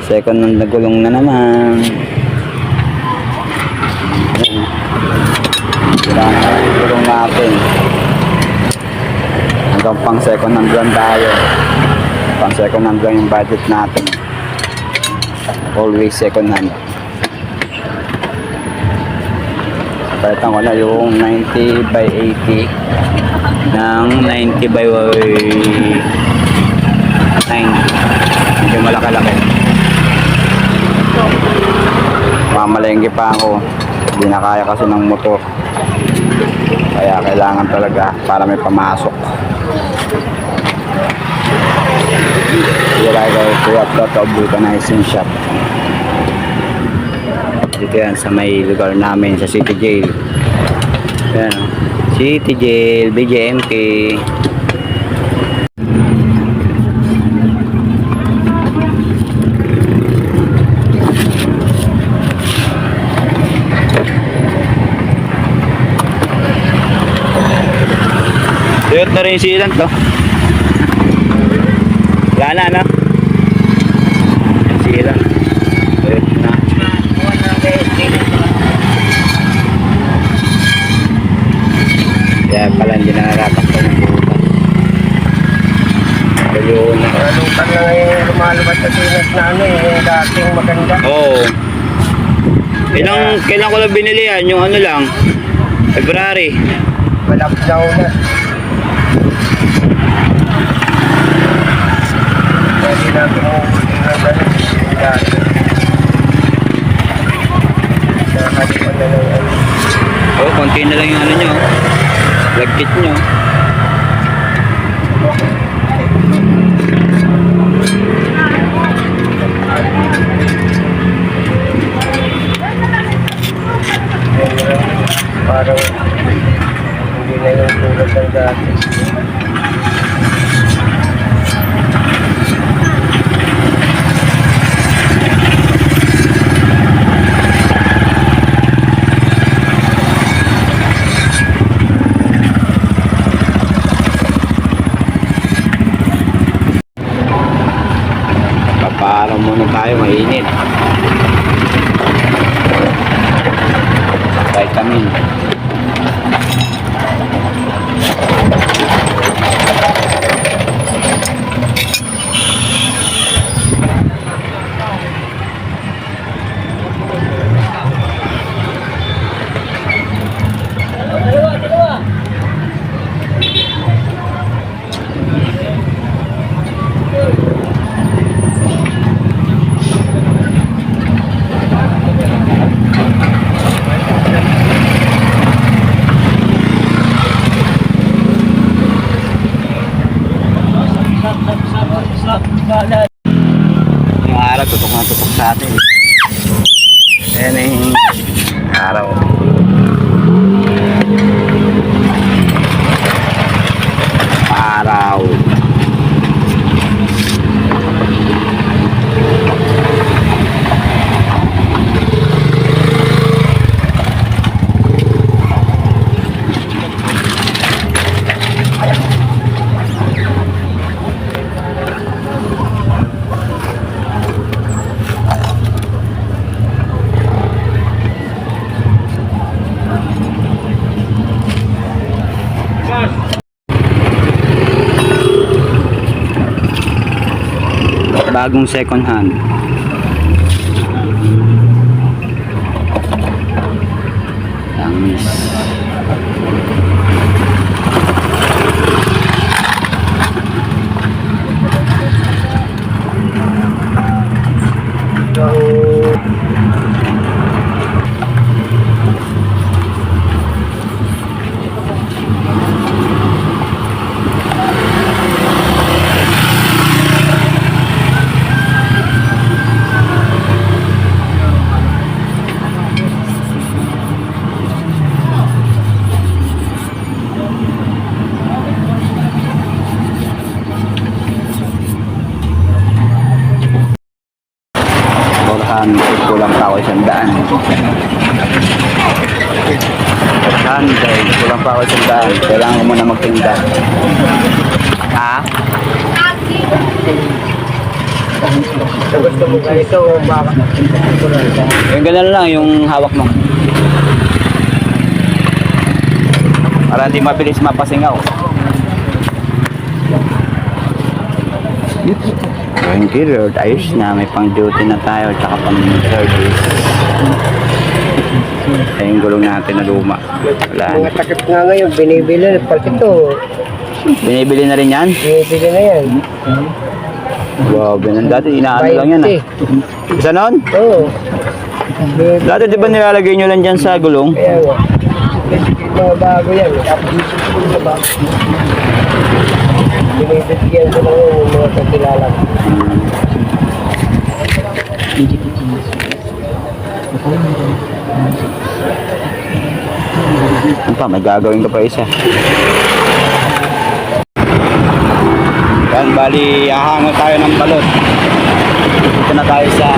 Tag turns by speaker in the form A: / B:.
A: Second hand na gulong na naman. Kailangan na yung gulong natin. Hanggang pang second hand lang tayo. Pang second hand lang yung budget natin. Always second hand. Palitan ko na yung 90 by 80 ng 90 by 90. Medyo malaki-laki. Mamalengke pa ako. Hindi na kaya kasi ng motor. Kaya kailangan talaga para may pamasok. Here I go to Atlanta Vulcanizing Shop. Dito yan sa may lugar namin sa City Jail. Yan, City Jail, BJMP. Tuyot na rin yung sealant, no? Wala na, no? Yung sealant. Tuyot na. Kaya pala hindi na naratakpan yung bukas. Ayun.
B: Lupan na ngayon lumalabas sa sinas na ano yung dating maganda.
A: Oo. Kailan ko lang binili yan? Yung ano lang? February.
B: Malapdaw na. Hindi natin mo dati. Nakakalipan na lang ano.
A: Oo, konti na lang yung ano nyo. Lagkit nyo.
B: Parang hindi na yung tulad ng dati.
A: Papaaraw muna tayo, mainit. Vitamin. Yung araw, tutok na tutok sa atin. Ayan eh, araw. Araw. Bagong second hand. Langis. Kulang pa ako 100. Kulang pa ako 100. Kailangan ko muna magtinda. Ha?
B: Kung gusto mo ganito, baka.
A: Yung ganun lang, yung hawak mo. Para hindi mabilis mapasingaw. Thank you Lord. Ayos na, may pang duty na tayo, tsaka pang service. Ay, yung gulong natin na luma. Wala
B: Mga
A: na.
B: takip nga ngayon, binibili. Pag ito,
A: Binibili na rin yan?
B: binibili na yan.
A: Wow, ganun dati, inaano lang yan ah. Isa nun?
B: Oo. Binibili.
A: Dati di ba nilalagay nyo lang dyan sa gulong?
B: Kaya nga. Mga bago yan. Binibigyan ko lang yung mga kakilala.
A: Ano pa, may gagawin ka pa isa. Yan, bali, hahango tayo ng balot. Dito na tayo sa